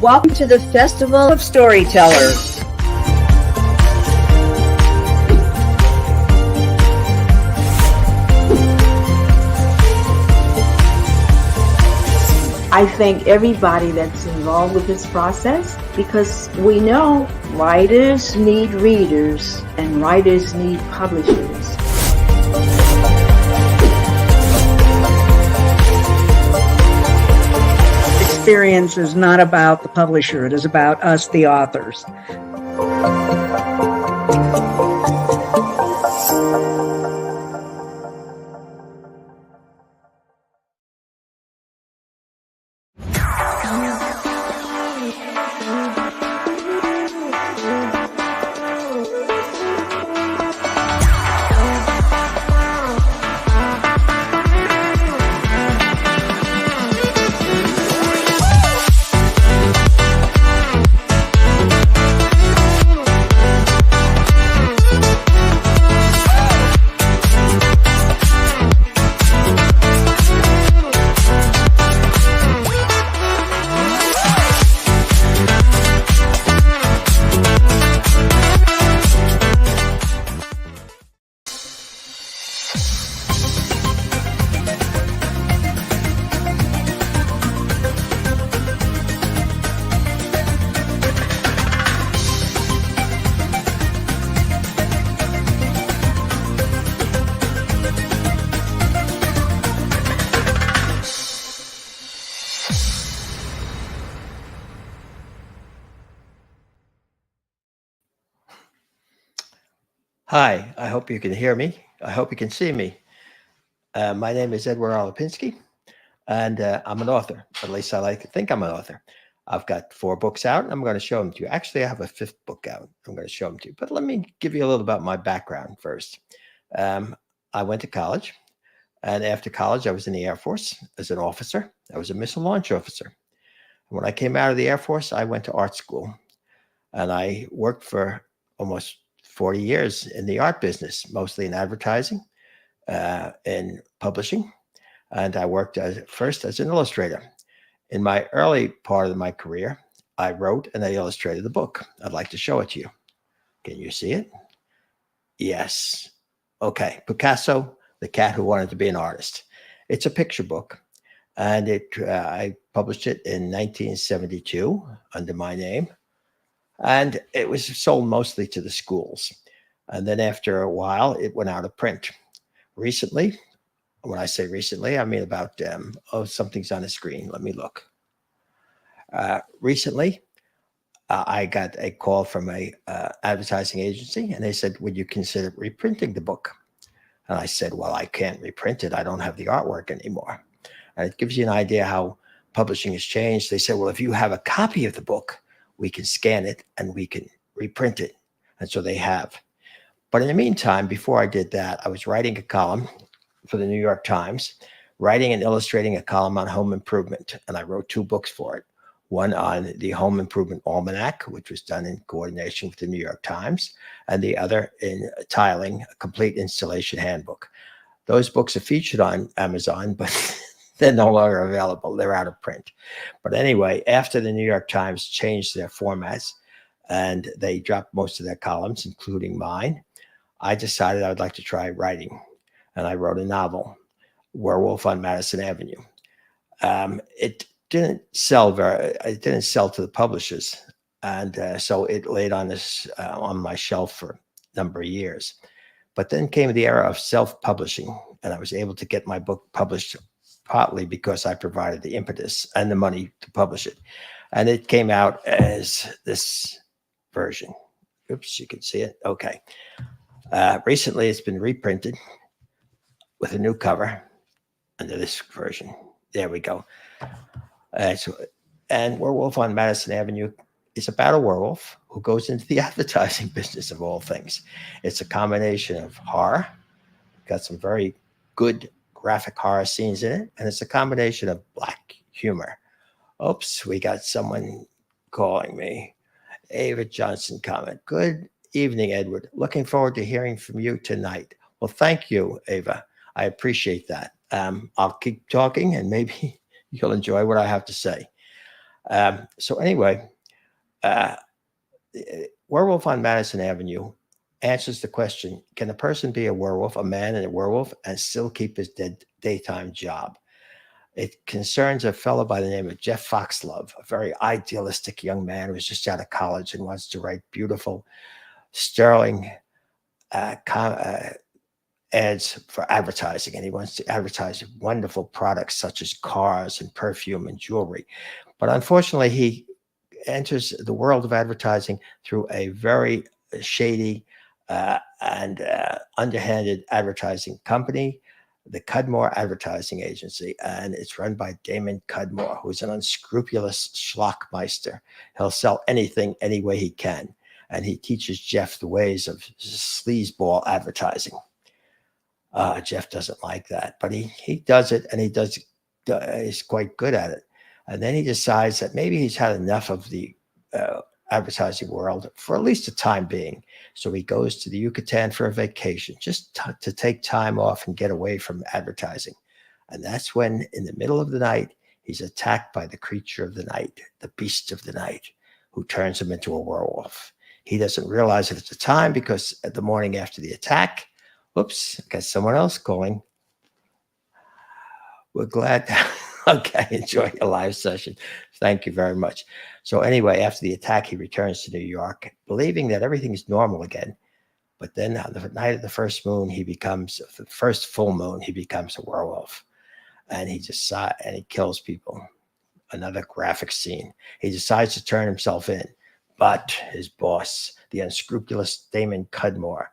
Welcome to the Festival of Storytellers. I thank everybody that's involved with this process because we know writers need readers and writers need publishers. Experience is not about the publisher, it is about us, the authors. Hi, I hope you can hear me. I hope you can see me. My name is Edward Lipinski, and I'm an author. At least I like to think I'm an author. I've got 4 books out, and I'm going to show them to you. Actually, I have a 5th book out. I'm going to show them to you. But let me give you a little about my background first. I went to college, and after college, I was in the Air Force as an officer. I was a missile launch officer. When I came out of the Air Force, I went to art school, and I worked for almost 40 years in the art business, mostly in advertising, in publishing. And I worked first as an illustrator. In my early part of my career, I wrote and I illustrated the book. I'd like to show it to you. Can you see it? Yes. Okay. Picasso, the cat who wanted to be an artist. It's a picture book. And I published it in 1972 under my name. And it was sold mostly to the schools. And then after a while, it went out of print. Recently, when I say recently, I mean about, something's on the screen. Let me look. Recently, I got a call from a advertising agency, and they said, would you consider reprinting the book? And I said, well, I can't reprint it. I don't have the artwork anymore. And it gives you an idea how publishing has changed. They said, well, if you have a copy of the book, we can scan it and we can reprint it. And so they have. But in the meantime, before I did that, I was writing a column for the New York Times, writing and illustrating a column on home improvement. And I wrote 2 books for it. One on the Home Improvement Almanac, which was done in coordination with the New York Times, and the other in tiling, a complete installation handbook. Those books are featured on Amazon, but they're no longer available. They're out of print. But anyway, after the New York Times changed their formats and they dropped most of their columns, including mine, I decided I would like to try writing. And I wrote a novel, Werewolf on Madison Avenue. It didn't sell to the publishers. And so it laid on my shelf for a number of years. But then came the era of self-publishing, and I was able to get my book published partly because I provided the impetus and the money to publish it. And it came out as this version. Oops, you can see it. Okay. Recently, it's been reprinted with a new cover under this version. There we go. And Werewolf on Madison Avenue is about a werewolf who goes into the advertising business of all things. It's a combination of horror, got some very good graphic horror scenes in it, and it's a combination of black humor. Oops, we got someone calling me. Ava Johnson comment. Good evening, Edward. Looking forward to hearing from you tonight. Well, thank you, Ava. I appreciate that. I'll keep talking and maybe you'll enjoy what I have to say. So anyway, uh, Werewolf on Madison Avenue answers the question: can a person be a werewolf, a man and a werewolf, and still keep his daytime job? It concerns a fellow by the name of Jeff Foxlove, a very idealistic young man who's just out of college and wants to write beautiful, sterling ads for advertising. And he wants to advertise wonderful products such as cars and perfume and jewelry. But unfortunately, he enters the world of advertising through a very shady and underhanded advertising company, the Cudmore Advertising Agency, and it's run by Damon Cudmore, who's an unscrupulous schlockmeister. He'll sell anything any way he can, and he teaches Jeff the ways of sleazeball advertising. Jeff doesn't like that, but he does it, and he's quite good at it. And then he decides that maybe he's had enough of the advertising world for at least a time being. So he goes to the Yucatan for a vacation, just to take time off and get away from advertising. And that's when, in the middle of the night, he's attacked by the creature of the night, the beast of the night, who turns him into a werewolf. He doesn't realize it at the time because at the morning after the attack, whoops, got someone else calling. We're glad. Okay, enjoy your live session. Thank you very much. So anyway, after the attack, he returns to New York, believing that everything is normal again. But then on the night of the first moon, the first full moon, he becomes a werewolf. And he kills people. Another graphic scene. He decides to turn himself in. But his boss, the unscrupulous Damon Cudmore,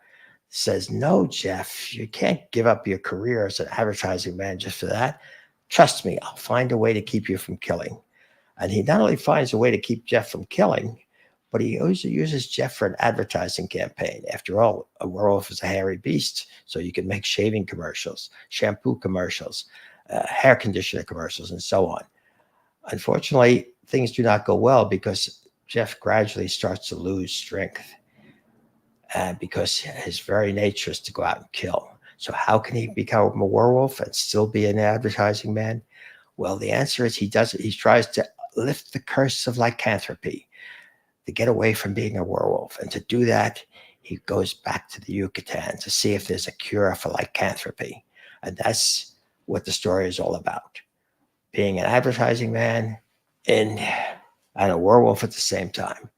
says, no, Jeff, you can't give up your career as an advertising man just for that. Trust me, I'll find a way to keep you from killing. And he not only finds a way to keep Jeff from killing, but he also uses Jeff for an advertising campaign. After all, a werewolf is a hairy beast, so you can make shaving commercials, shampoo commercials, hair conditioner commercials, and so on. Unfortunately, things do not go well because Jeff gradually starts to lose strength, and because his very nature is to go out and kill. So how can he become a werewolf and still be an advertising man? Well, the answer is he does it. He tries to lift the curse of lycanthropy, to get away from being a werewolf. And to do that, he goes back to the Yucatan to see if there's a cure for lycanthropy. And that's what the story is all about. Being an advertising man and a werewolf at the same time.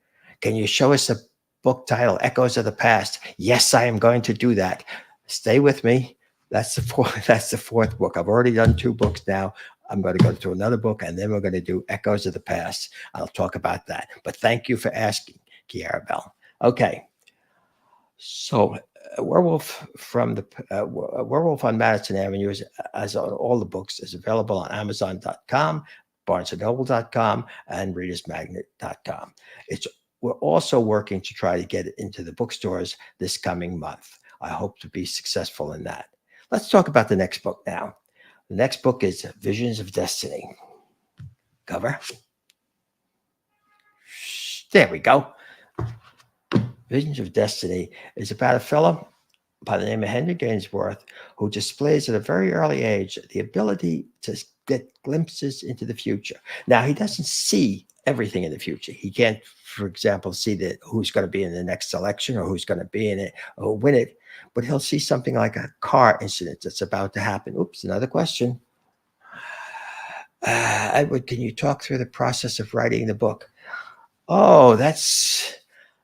Can you show us a book title, Echoes of the Past? Yes, I am going to do that. Stay with me. That's the fourth book. I've already done 2 books now. I'm going to go to another book, and then we're going to do Echoes of the Past. I'll talk about that. But thank you for asking, Kiara Bell. Okay. So Werewolf on Madison Avenue, as on all the books, is available on Amazon.com, BarnesandNoble.com, and ReadersMagnet.com. We're also working to try to get it into the bookstores this coming month. I hope to be successful in that. Let's talk about the next book now. The next book is Visions of Destiny. Cover. There we go. Visions of Destiny is about a fellow by the name of Henry Gainsworth who displays at a very early age the ability to get glimpses into the future. Now, he doesn't see everything in the future. He can't, for example, see who's going to be in the next election or who's going to be in it or win it, but he'll see something like a car incident that's about to happen. Oops, another question. Edward, can you talk through the process of writing the book? Oh, that's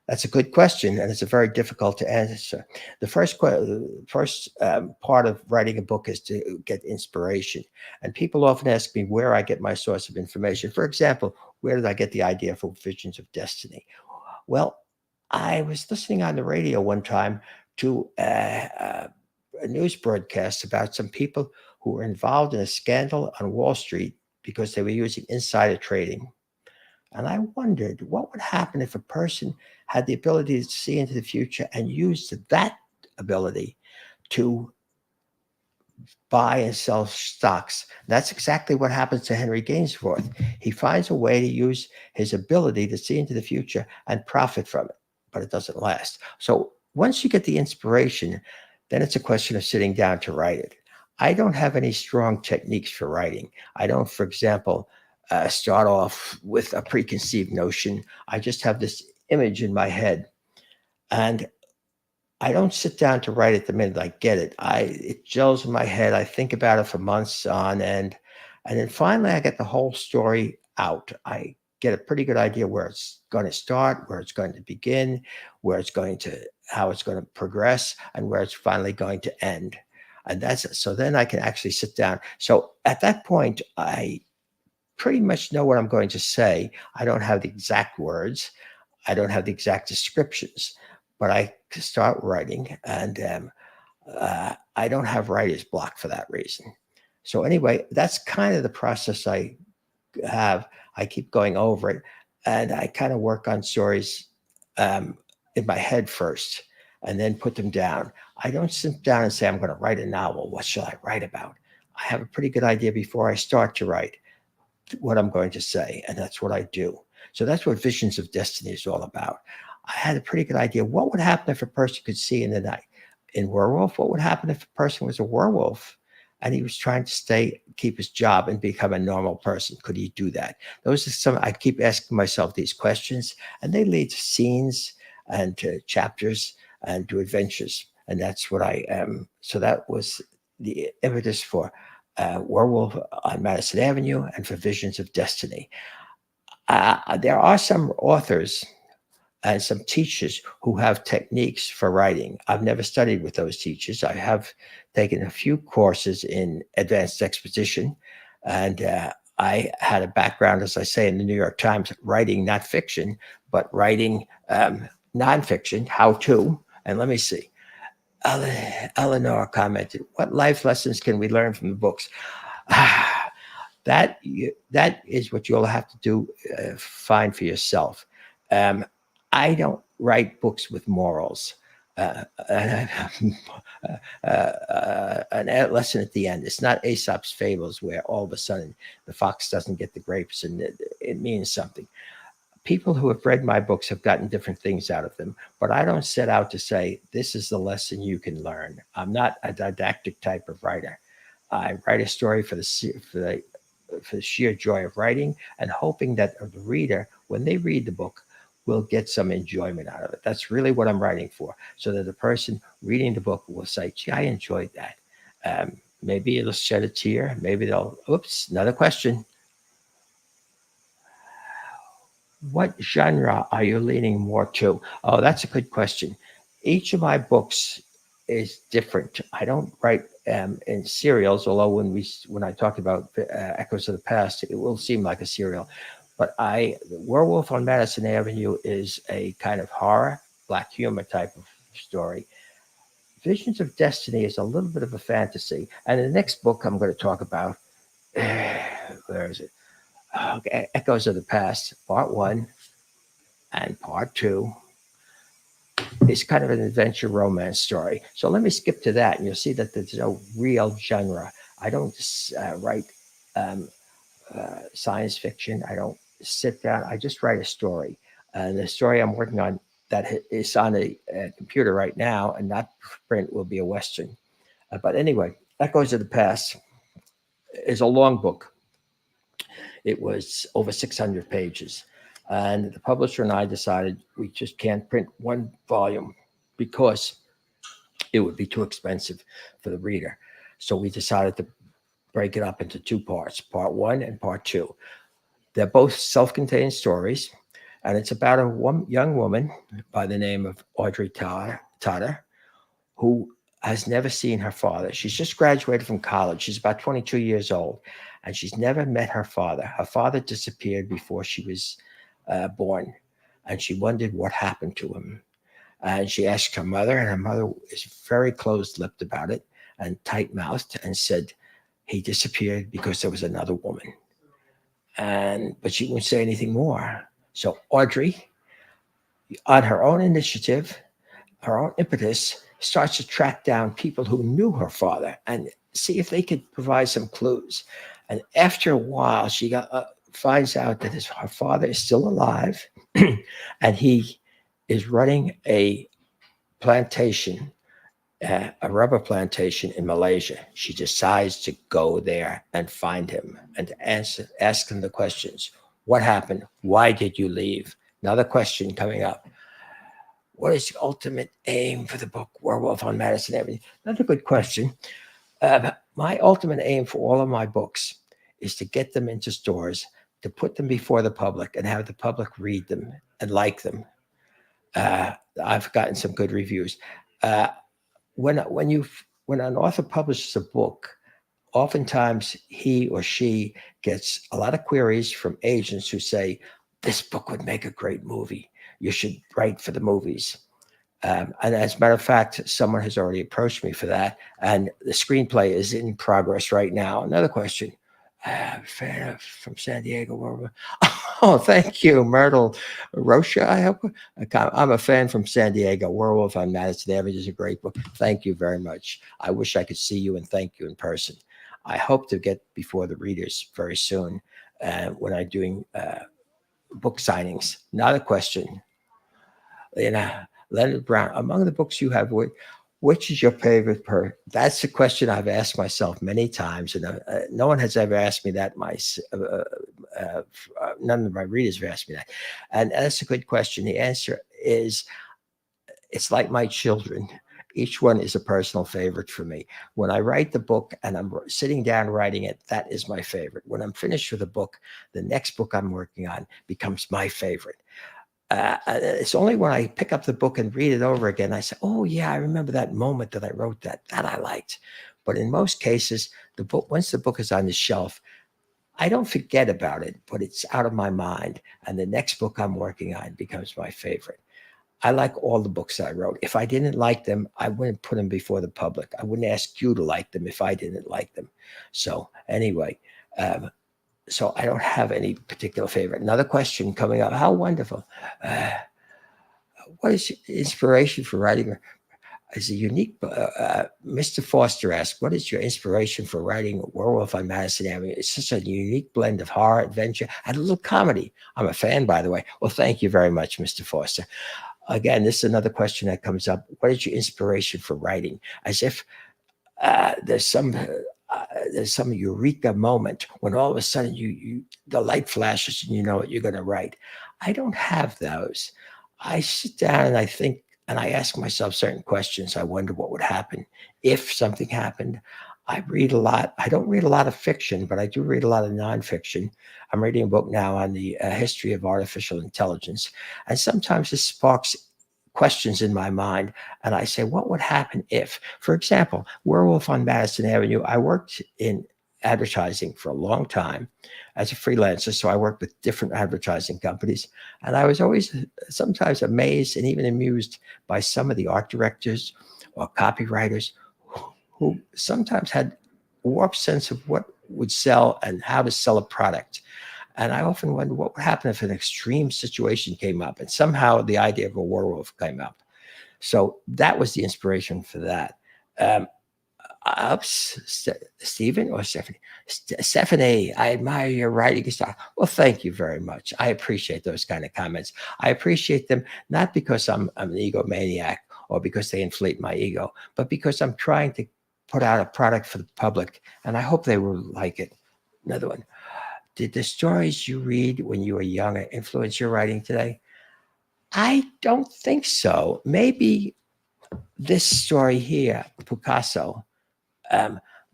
a good question, and it's a very difficult to answer. The first part of writing a book is to get inspiration. And people often ask me where I get my source of information. For example, where did I get the idea for Visions of Destiny? Well, I was listening on the radio one time to a news broadcast about some people who were involved in a scandal on Wall Street because they were using insider trading. And I wondered what would happen if a person had the ability to see into the future and used that ability to buy and sell stocks. That's exactly what happens to Henry Gainsworth. He finds a way to use his ability to see into the future and profit from it, but it doesn't last. So once you get the inspiration, then it's a question of sitting down to write it. I don't have any strong techniques for writing. I don't, for example, start off with a preconceived notion. I just have this image in my head, and I don't sit down to write it the minute I get it. It gels in my head. I think about it for months on end, and then finally I get the whole story out. I get a pretty good idea where it's going to start, where it's going to begin, where it's going to how it's going to progress, and where it's finally going to end. And that's it. So then I can actually sit down. So at that point, I pretty much know what I'm going to say. I don't have the exact words. I don't have the exact descriptions, but I can start writing, and I don't have writer's block for that reason. So anyway, that's kind of the process I have. I keep going over it, and I kind of work on stories in my head first, and then put them down. I don't sit down and say, I'm going to write a novel. What shall I write about? I have a pretty good idea before I start to write what I'm going to say, and that's what I do. So that's what Visions of Destiny is all about. I had a pretty good idea what would happen if a person could see in the night. In Werewolf, what would happen if a person was a werewolf and he was trying to keep his job and become a normal person? Could he do that? Those are some, I keep asking myself these questions, and they lead to scenes and to chapters and to adventures. And that's what I am. So that was the impetus for Werewolf on Madison Avenue and for Visions of Destiny. There are some authors and some teachers who have techniques for writing. I've never studied with those teachers. I have taken a few courses in advanced exposition, and I had a background, as I say, in the New York Times, writing not fiction, but writing nonfiction, how to. And let me see. Eleanor commented, "What life lessons can we learn from the books?" That is what you'll have to do, find for yourself. I don't write books with morals. An lesson at the end. It's not Aesop's fables where all of a sudden the fox doesn't get the grapes and it means something. People who have read my books have gotten different things out of them, but I don't set out to say, this is the lesson you can learn. I'm not a didactic type of writer. I write a story for the sheer joy of writing and hoping that the reader, when they read the book, will get some enjoyment out of it. That's really what I'm writing for, so that the person reading the book will say, gee, I enjoyed that. Maybe it'll shed a tear. Maybe they'll, oops, another question. What genre are you leaning more to? Oh, that's a good question. Each of my books is different. I don't write in serials, although when I talk about Echoes of the Past, it will seem like a serial. But Werewolf on Madison Avenue is a kind of horror, black humor type of story. Visions of Destiny is a little bit of a fantasy. And the next book I'm going to talk about, where is it? Okay, Echoes of the Past, Part 1 and Part 2 is kind of an adventure romance story. So let me skip to that, and you'll see that there's no real genre. I don't write science fiction. I don't sit down. I just write a story. And the story I'm working on that is on a computer right now and not print will be a Western. But anyway, Echoes of the Past is a long book. It was over 600 pages. And the publisher and I decided we just can't print one volume because it would be too expensive for the reader. So we decided to break it up into two parts, Part 1 and Part 2. They're both self-contained stories, and it's about a young woman by the name of Audrey Totter, who has never seen her father. She's just graduated from college. She's about 22 years old, and she's never met her father. Her father disappeared before she was born, and she wondered what happened to him. And she asked her mother, and her mother is very closed-lipped about it and tight-mouthed and said he disappeared because there was another woman. But she wouldn't say anything more. So Audrey, on her own initiative, her own impetus, starts to track down people who knew her father and see if they could provide some clues. And after a while, she finds out that her father is still alive, and he is running a plantation a rubber plantation in Malaysia. She decides to go there and find him and ask him the questions. What happened? Why did you leave? Another question coming up. What is the ultimate aim for the book, Werewolf on Madison Avenue? Another good question. My ultimate aim for all of my books is to get them into stores, to put them before the public and have the public read them and like them. I've gotten some good reviews. Uh, when an author publishes a book, oftentimes he or she gets a lot of queries from agents who say, this book would make a great movie. You should write for the movies. And as a matter of fact, someone has already approached me for that. And the screenplay is in progress right now. Another question. Fan from San Diego. Oh, thank you, Myrtle Rocha. I hope I'm a fan from San Diego. Werewolf on Madison Avenue is a great book. Thank you very much. I wish I could see you and thank you in person. I hope to get before the readers very soon when I'm doing book signings. Another question. Leonard Brown, among the books you have, which is your favorite That's a question I've asked myself many times, and no one has ever asked me that. None of my readers have asked me that, and that's a good question. The answer is, it's like my children. Each one is a personal favorite for me. When I write the book and I'm sitting down writing it, that is my favorite. When I'm finished with a book, the next book I'm working on becomes my favorite. It's only when I pick up the book and read it over again, I say, oh yeah, I remember that moment that I wrote that I liked. But in most cases, once the book is on the shelf, I don't forget about it, but it's out of my mind. And the next book I'm working on becomes my favorite. I like all the books I wrote. If I didn't like them, I wouldn't put them before the public. I wouldn't ask you to like them if I didn't like them. So anyway, so I don't have any particular favorite. Another question coming up. How wonderful. What is inspiration for writing? Is a unique, Mr. Foster asked, what is your inspiration for writing Werewolf on Madison Avenue? It's such a unique blend of horror, adventure, and a little comedy. I'm a fan, by the way. Well, thank you very much, Mr. Foster. Again, this is another question that comes up. What is your inspiration for writing? As if there's some eureka moment when all of a sudden the light flashes and you know what you're going to write. I don't have those. I sit down and I think and I ask myself certain questions. I wonder what would happen if something happened. I read a lot. I don't read a lot of fiction, but I do read a lot of nonfiction. I'm reading a book now on the history of artificial intelligence, and sometimes it sparks questions in my mind, and I say, what would happen if, for example, Werewolf on Madison Avenue, I worked in advertising for a long time as a freelancer, so I worked with different advertising companies, and I was always sometimes amazed and even amused by some of the art directors or copywriters who sometimes had a warped sense of what would sell and how to sell a product. And I often wonder what would happen if an extreme situation came up and somehow the idea of a werewolf came up. So that was the inspiration for that. Stephen or Stephanie? Stephanie, I admire your writing style. Well, thank you very much. I appreciate those kind of comments. I appreciate them not because I'm an egomaniac or because they inflate my ego, but because I'm trying to put out a product for the public, and I hope they will like it. Another one. Did the stories you read when you were younger influence your writing today? I don't think so. Maybe this story here, Picasso,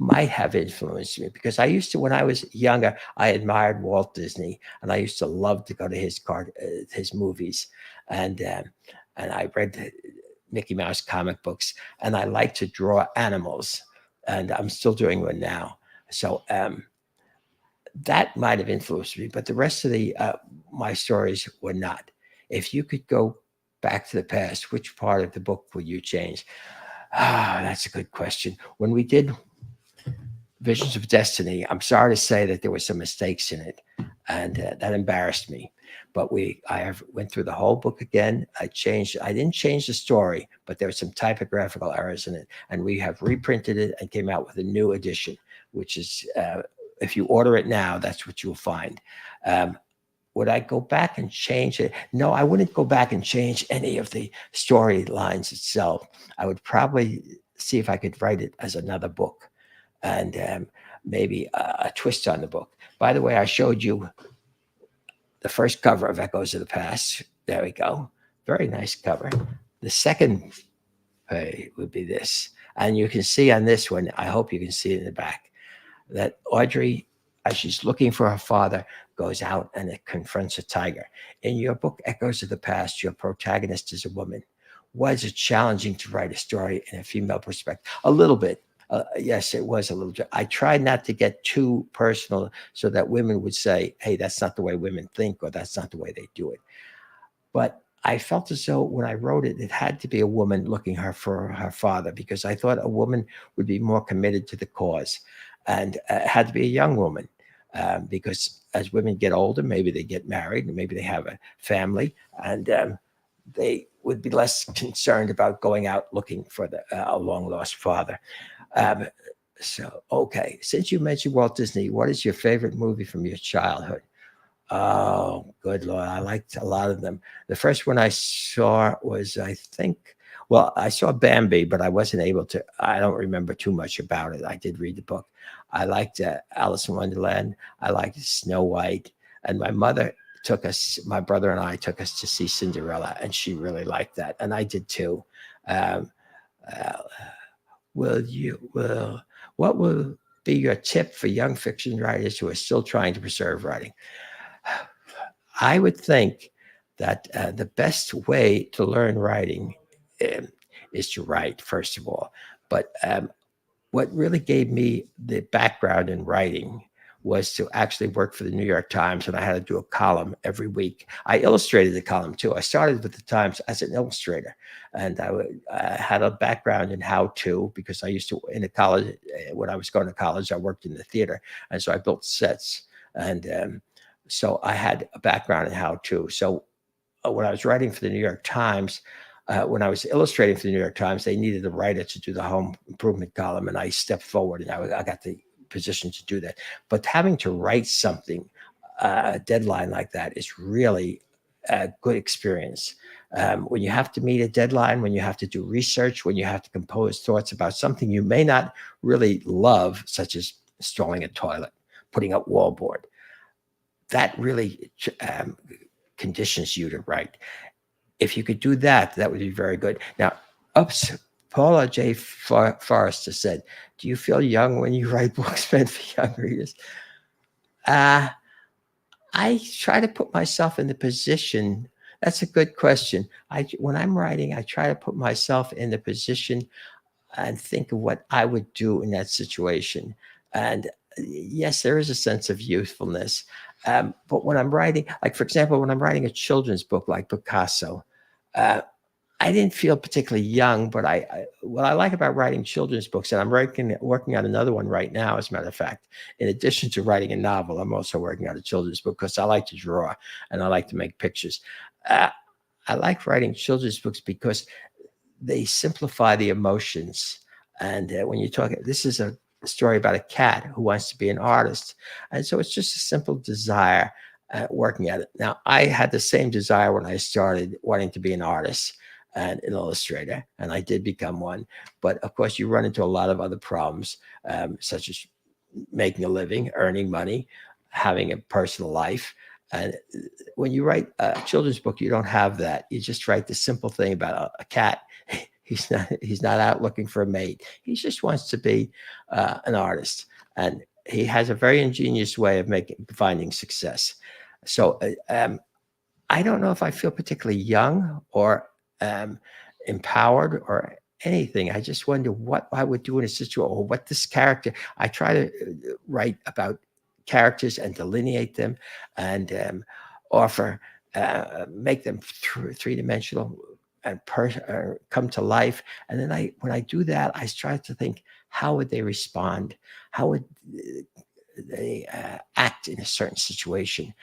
might have influenced me because I used to, when I was younger, I admired Walt Disney, and I used to love to go to his movies, and I read Mickey Mouse comic books, and I like to draw animals, and I'm still doing one now. So that might have influenced me, but the rest of my stories were not. If you could go back to the past, which part of the book would you change? That's a good question. When we did Visions of Destiny, I'm sorry to say that there were some mistakes in it, and that embarrassed me. But I went through the whole book again. I didn't change the story, but there were some typographical errors in it, and we have reprinted it and came out with a new edition, which is if you order it now, that's what you'll find. Would I go back and change it? No, I wouldn't go back and change any of the storylines itself. I would probably see if I could write it as another book, and maybe a twist on the book. By the way, I showed you the first cover of Echoes of the Past. There we go. Very nice cover. The second page would be this. And you can see on this one, I hope you can see it in the back, that Audrey, as she's looking for her father, goes out and it confronts a tiger. In your book, Echoes of the Past, your protagonist is a woman. Was it challenging to write a story in a female perspective? A little bit. Yes, it was a little. I tried not to get too personal so that women would say, hey, that's not the way women think, or that's not the way they do it. But I felt as though when I wrote it, it had to be a woman looking for her father, because I thought a woman would be more committed to the cause. And it had to be a young woman, because as women get older, maybe they get married, and maybe they have a family, and they would be less concerned about going out looking for a long lost father. So, okay, since you mentioned Walt Disney, what is your favorite movie from your childhood? Oh, good Lord. I liked a lot of them. The first one I saw was, I think, well, I saw Bambi, but I wasn't able to, I don't remember too much about it. I did read the book. I liked Alice in Wonderland. I liked Snow White. And my mother took us, my brother and I took us to see Cinderella, and she really liked that. And I did too. Um, uh, what will be your tip for young fiction writers who are still trying to preserve writing? I would think that the best way to learn writing is to write, first of all. But what really gave me the background in writing was to actually work for the New York Times, and I had to do a column every week. I illustrated the column too. I started with the Times as an illustrator, and I had a background in how to, because I used to, in the college, when I was going to college, I worked in the theater, and so I built sets. And so I had a background in how to. So when I was writing for the New York Times, when I was illustrating for the New York Times, they needed a writer to do the home improvement column, and I stepped forward, and I got the position to do that. But having to write something, a deadline like that, is really a good experience. When you have to meet a deadline, when you have to do research, when you have to compose thoughts about something you may not really love, such as installing a toilet, putting up wallboard, that really conditions you to write. If you could do that, that would be very good. Now, Paula J. Forrester said, do you feel young when you write books meant for young readers? I try to put myself in the position. That's a good question. When I'm writing, I try to put myself in the position and think of what I would do in that situation. And yes, there is a sense of youthfulness. But when I'm writing, like, for example, when I'm writing a children's book like Picasso, I didn't feel particularly young, but what I like about writing children's books, and I'm working on another one right now, as a matter of fact, in addition to writing a novel, I'm also working on a children's book because I like to draw and I like to make pictures. I like writing children's books because they simplify the emotions. And when you talk, this is a story about a cat who wants to be an artist. And so it's just a simple desire working at it. Now, I had the same desire when I started wanting to be an artist and an illustrator, and I did become one. But of course, you run into a lot of other problems, such as making a living, earning money, having a personal life. And when you write a children's book, you don't have that. You just write the simple thing about a cat. He's not out looking for a mate. He just wants to be an artist, and he has a very ingenious way of finding success. So I don't know if I feel particularly young or empowered or anything. I just wonder what I would do in a situation, or what this character. I try to write about characters and delineate them, and offer, make them three-dimensional and come to life. And then when I do that, I try to think, how would they respond? How would they act in a certain situation?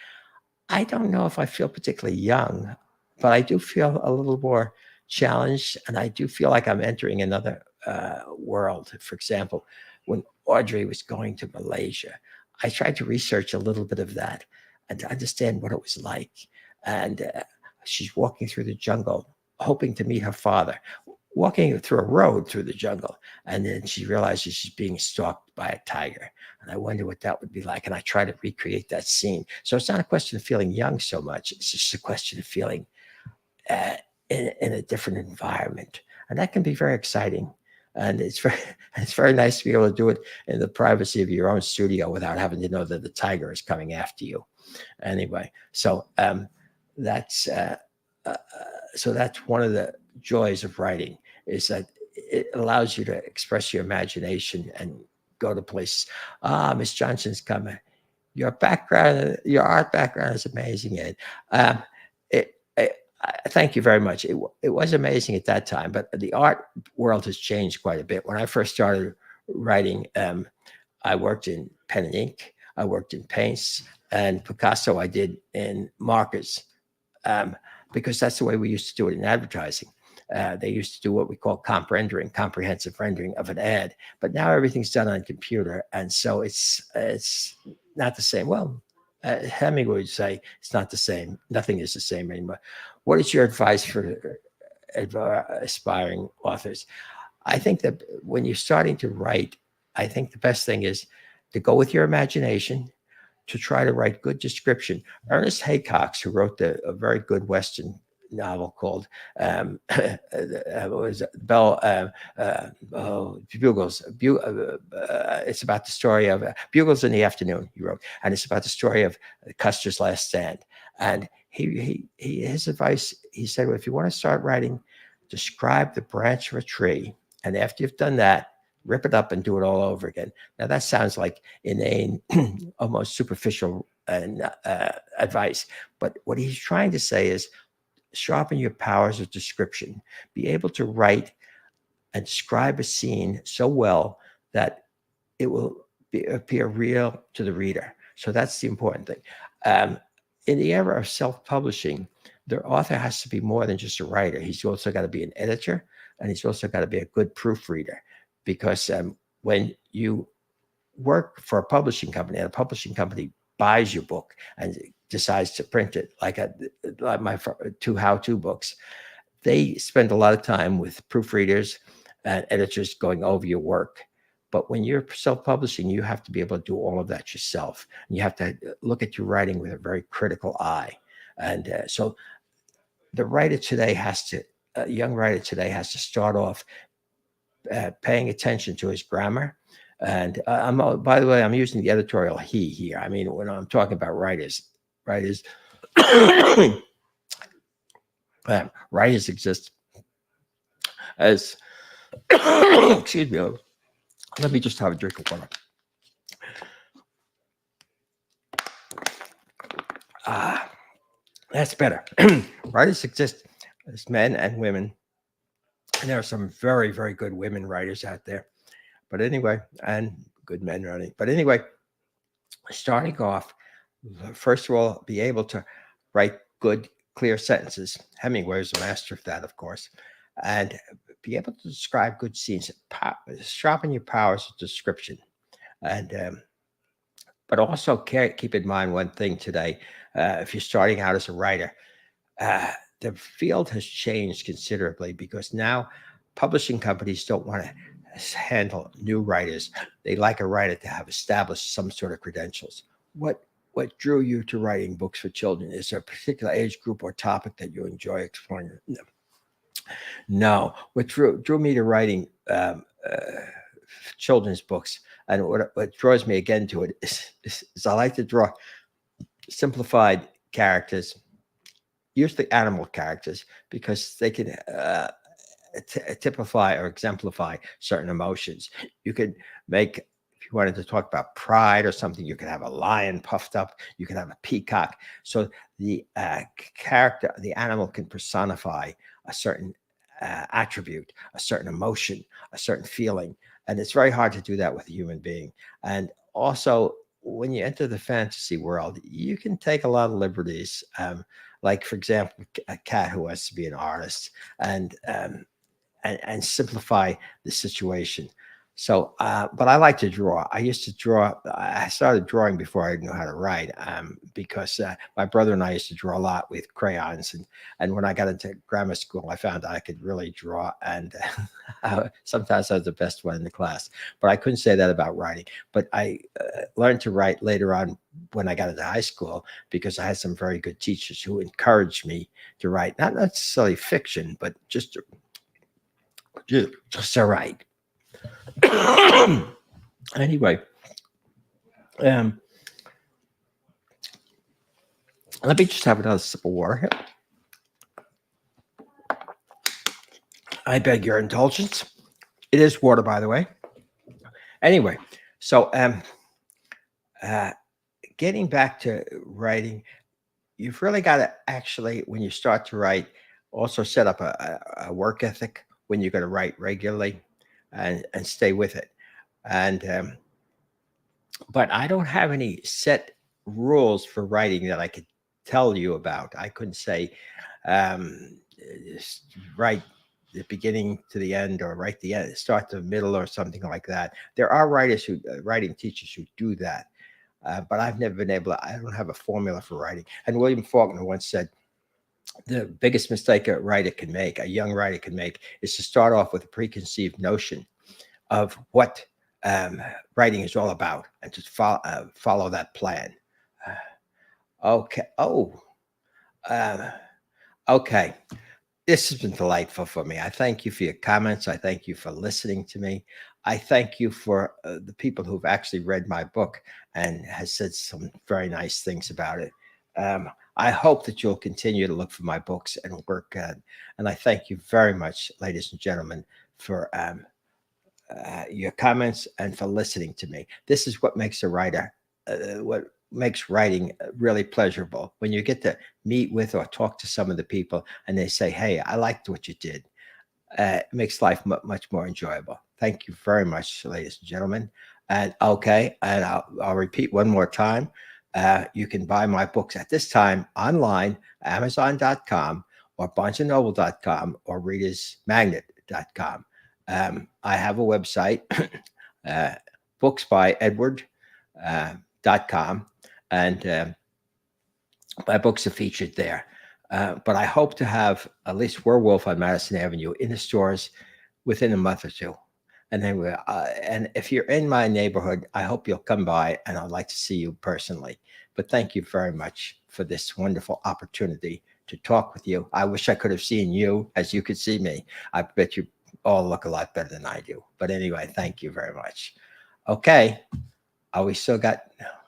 I don't know if I feel particularly young, but I do feel a little more challenged, and I do feel like I'm entering another world. For example, when Audrey was going to Malaysia, I tried to research a little bit of that and to understand what it was like. And she's walking through the jungle, hoping to meet her father. walking through a road through the jungle, and then she realizes she's being stalked by a tiger. And I wonder what that would be like. And I try to recreate that scene. So it's not a question of feeling young so much. It's just a question of feeling uh, in a different environment. And that can be very exciting. And it's very nice to be able to do it in the privacy of your own studio without having to know that the tiger is coming after you. Anyway, so that's uh, so that's one of the joys of writing, is that it allows you to express your imagination and go to places. Ah, Miss Johnson's coming. Your background, your art background is amazing, Ed. Thank you very much. It was amazing at that time, but the art world has changed quite a bit. When I first started writing, I worked in pen and ink, I worked in paints, and Picasso I did in markers, um, because that's the way we used to do it in advertising. They used to do what we call comprehensive rendering of an ad, but now everything's done on computer, and so it's not the same. Well, Hemingway would say it's not the same. Nothing is the same anymore. What is your advice for aspiring authors? I think that when you're starting to write, I think the best thing is to go with your imagination, to try to write good description. Ernest Haycox, who wrote a very good Western novel called what was it? Bugles. It's about the story of Bugles in the Afternoon, he wrote, and it's about the story of Custer's last stand. And his advice, he said, well, if you want to start writing, describe the branch of a tree, and after you've done that, rip it up and do it all over again. Now that sounds like inane, almost superficial advice, but what he's trying to say is sharpen your powers of description. Be able to write and describe a scene so well that it will appear real to the reader. So that's the important thing. In the era of self-publishing, the author has to be more than just a writer. He's also got to be an editor, and he's also got to be a good proofreader, because when you work for a publishing company and a publishing company buys your book and decides to print it, like my two how-to books, they spend a lot of time with proofreaders and editors going over your work. But when you're self-publishing, you have to be able to do all of that yourself. And you have to look at your writing with a very critical eye. And so the writer today a young writer today has to start off paying attention to his grammar. And by the way, I'm using the editorial he here. I mean, when I'm talking about writers writers exist as excuse me. Let me just have a drink of water. That's better. Writers exist as men and women, and there are some very, very good women writers out there. But anyway, and good men writing. But anyway, starting off, first of all, be able to write good, clear sentences. Hemingway was a master of that, of course. And be able to describe good scenes, sharpen your powers of description. And but also keep in mind one thing today. If you're starting out as a writer, the field has changed considerably, because now publishing companies don't want to handle new writers. They like a writer to have established some sort of credentials. What drew you to writing books for children? Is there a particular age group or topic that you enjoy exploring? No. What drew me to writing children's books, and what draws me again to it is I like to draw simplified characters, usually animal characters, because they can typify or exemplify certain emotions. You could make, if you wanted to talk about pride or something, you could have a lion puffed up, you could have a peacock. So the character, the animal, can personify a certain attribute, a certain emotion, a certain feeling. And it's very hard to do that with a human being. And also, when you enter the fantasy world, you can take a lot of liberties. Like, for example, a cat who wants to be an artist, and simplify the situation. So, but I like to draw. I used to draw. I started drawing before I knew how to write, because my brother and I used to draw a lot with crayons. And when I got into grammar school, I found I could really draw. And sometimes I was the best one in the class. But I couldn't say that about writing. But I learned to write later on when I got into high school, because I had some very good teachers who encouraged me to write, not necessarily fiction, but just to write. Anyway, let me just have another sip of water here. I beg your indulgence. It is water, by the way. Anyway, so getting back to writing, you've really got to actually, when you start to write, also set up a work ethic when you're going to write regularly, and stay with it. And but I don't have any set rules for writing that I could tell you about. I couldn't say write the beginning to the end, or write the end, start to the middle, or something like that. There are writing teachers who do that, but I've never been able to. I don't have a formula for writing. And William Faulkner once said, the biggest mistake a young writer can make, is to start off with a preconceived notion of what writing is all about, and just follow that plan. Okay. Okay. This has been delightful for me. I thank you for your comments. I thank you for listening to me. I thank you for the people who've actually read my book and has said some very nice things about it. I hope that you'll continue to look for my books and work. And I thank you very much, ladies and gentlemen, for your comments and for listening to me. This is what makes a writer, what makes writing really pleasurable. When you get to meet with or talk to some of the people and they say, hey, I liked what you did. It makes life much more enjoyable. Thank you very much, ladies and gentlemen. And okay, and I'll repeat one more time. You can buy my books at this time online, Amazon.com or BarnesandNoble.com or ReadersMagnet.com. I have a website, booksbyedward.com, and my books are featured there. But I hope to have at least Werewolf on Madison Avenue in the stores within a month or two. And then and if you're in my neighborhood, I hope you'll come by, and I'd like to see you personally. But thank you very much for this wonderful opportunity to talk with you. I wish I could have seen you as you could see me. I bet you all look a lot better than I do. But anyway, thank you very much. Okay. We still got,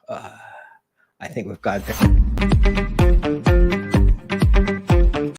I think we've got